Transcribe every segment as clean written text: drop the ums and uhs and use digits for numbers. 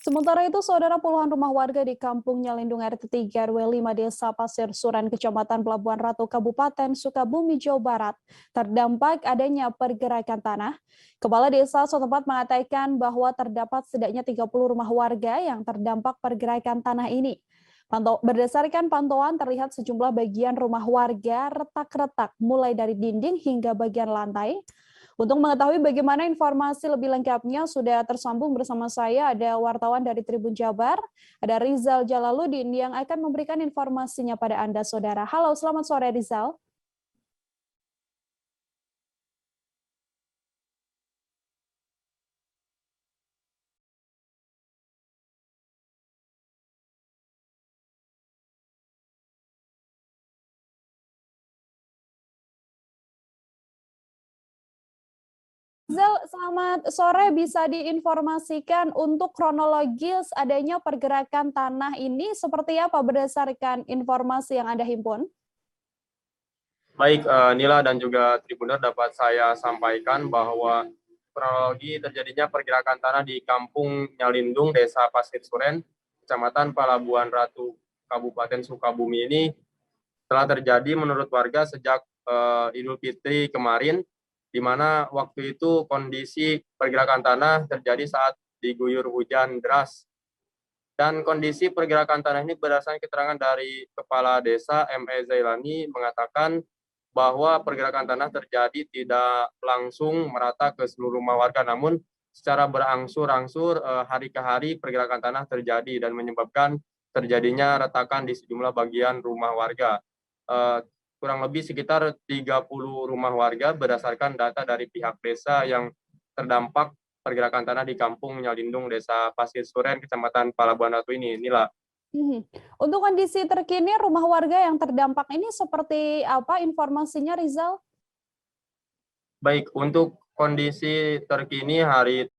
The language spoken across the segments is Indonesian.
Sementara itu, saudara, puluhan rumah warga di Kampung Nyalindung RT 3 RW 5 Desa Pasir Suren, Kecamatan Pelabuhan Ratu, Kabupaten Sukabumi, Jawa Barat, terdampak adanya pergerakan tanah. Kepala desa setempat mengatakan bahwa terdapat setidaknya 30 rumah warga yang terdampak pergerakan tanah ini. Berdasarkan pantauan, terlihat sejumlah bagian rumah warga retak-retak, mulai dari dinding hingga bagian lantai. Untuk mengetahui bagaimana informasi lebih lengkapnya, sudah tersambung bersama saya ada wartawan dari Tribun Jabar, ada Rizal Jalaluddin yang akan memberikan informasinya pada Anda, saudara. Halo, selamat sore Rizal. Rizal, selamat sore. Bisa diinformasikan untuk kronologis adanya pergerakan tanah ini seperti apa berdasarkan informasi yang Anda himpun? Baik, Nila dan juga Tribuner, dapat saya sampaikan bahwa kronologi terjadinya pergerakan tanah di Kampung Nyalindung, Desa Pasir Suren, Kecamatan Pelabuhan Ratu, Kabupaten Sukabumi ini telah terjadi menurut warga sejak Idul Fitri kemarin, di mana waktu itu kondisi pergerakan tanah terjadi saat diguyur hujan deras. Dan kondisi pergerakan tanah ini berdasarkan keterangan dari Kepala Desa M.E. Zailani mengatakan bahwa pergerakan tanah terjadi tidak langsung merata ke seluruh rumah warga, namun secara berangsur-angsur hari ke hari pergerakan tanah terjadi dan menyebabkan terjadinya retakan di sejumlah bagian rumah warga. Kurang lebih sekitar 30 rumah warga berdasarkan data dari pihak desa yang terdampak pergerakan tanah di Kampung Nyalindung, Desa Pasir Suren, Kecamatan Pelabuhan Ratu ini. Inilah. Untuk kondisi terkini rumah warga yang terdampak ini seperti apa informasinya, Rizal? Baik, untuk kondisi terkini hari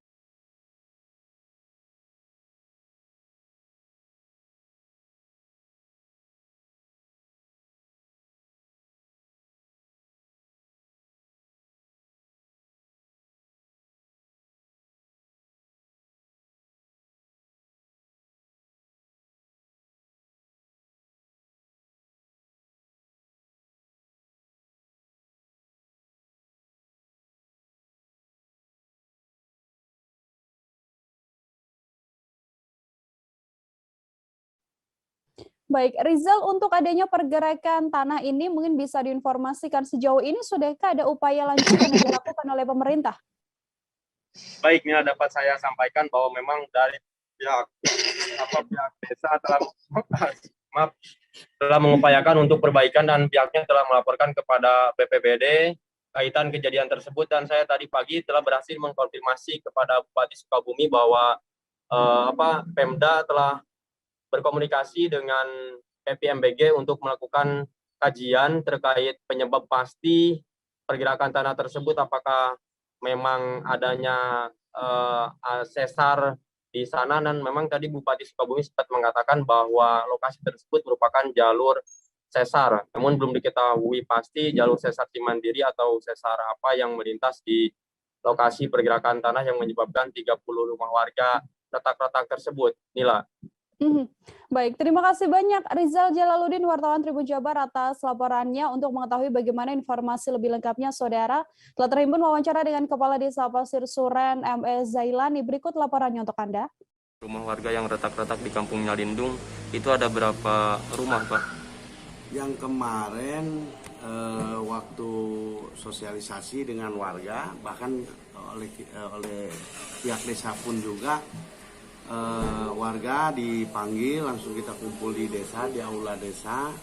Baik, Rizal, untuk adanya pergerakan tanah ini mungkin bisa diinformasikan sejauh ini sudahkah ada upaya lanjutan yang dilakukan oleh pemerintah? Baik, Nila, dapat saya sampaikan bahwa memang dari pihak desa telah mengupayakan untuk perbaikan dan pihaknya telah melaporkan kepada BPBD kaitan kejadian tersebut, dan saya tadi pagi telah berhasil mengkonfirmasi kepada Bupati Sukabumi bahwa Pemda telah berkomunikasi dengan PPMBG untuk melakukan kajian terkait penyebab pasti pergerakan tanah tersebut, apakah memang adanya sesar di sana, dan memang tadi Bupati Sukabumi sempat mengatakan bahwa lokasi tersebut merupakan jalur sesar, namun belum diketahui pasti jalur sesar Cimandiri atau sesar apa yang melintas di lokasi pergerakan tanah yang menyebabkan 30 rumah warga retak-retak tersebut. Nila. Baik, terima kasih banyak Rizal Jalaluddin, wartawan Tribun Jabar, atas laporannya. Untuk mengetahui bagaimana informasi lebih lengkapnya, saudara, telah terhimpun wawancara dengan Kepala Desa Pasir Suren M.E. Zailani. Berikut laporannya untuk Anda. Rumah warga yang retak-retak di Kampung Nyalindung itu ada berapa rumah, Pak? Yang kemarin waktu sosialisasi dengan warga, bahkan oleh pihak desa pun juga, warga dipanggil, langsung kita kumpul di desa, di aula desa.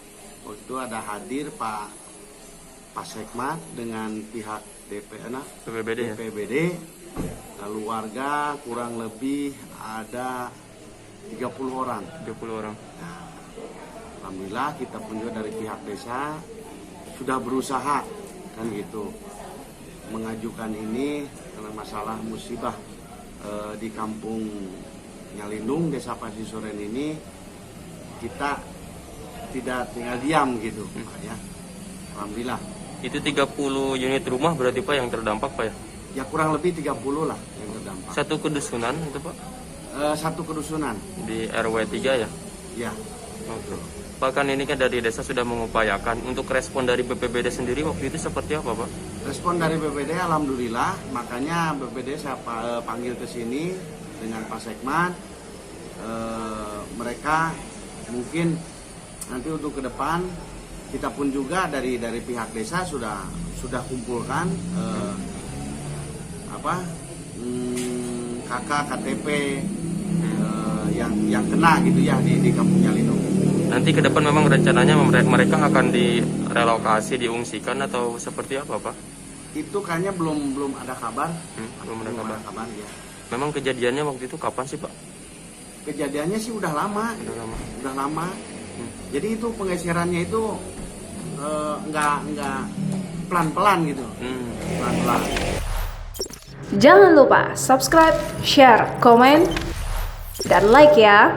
Waktu itu ada hadir Pak Sekmat dengan pihak BPBD. Lalu warga kurang lebih ada 30 orang. Nah, alhamdulillah kita pun juga dari pihak desa sudah berusaha kan gitu mengajukan ini karena masalah musibah di Kampung Nyalindung, Desa Pasir Suren ini, kita tidak tinggal diam gitu, ya. Alhamdulillah. Itu 30 unit rumah berarti, Pak, yang terdampak, Pak, ya? Ya kurang lebih 30 lah yang terdampak. Satu kedusunan itu, Pak? Satu kedusunan. Di RW 3 ya? Ya. Oke. Pak, kan ini kan dari desa sudah mengupayakan. Untuk respon dari BPBD sendiri waktu itu seperti apa, Pak? Respon dari BPD alhamdulillah, makanya BPD saya panggil ke sini dengan Pak Sekmat. Mereka mungkin nanti untuk ke depan kita pun juga dari pihak desa sudah kumpulkan KTP yang kena gitu ya di Kampung Nyalindung. Nanti ke depan memang rencananya mereka akan direlokasi, diungsikan atau seperti apa, Pak? Itu kayaknya belum ada kabar. Belum ada kabar ya. Memang kejadiannya waktu itu kapan sih, Pak? Kejadiannya sih udah lama. Jadi itu penggeserannya itu nggak pelan-pelan gitu. Pelan-pelan. Jangan lupa subscribe, share, komen, dan like ya.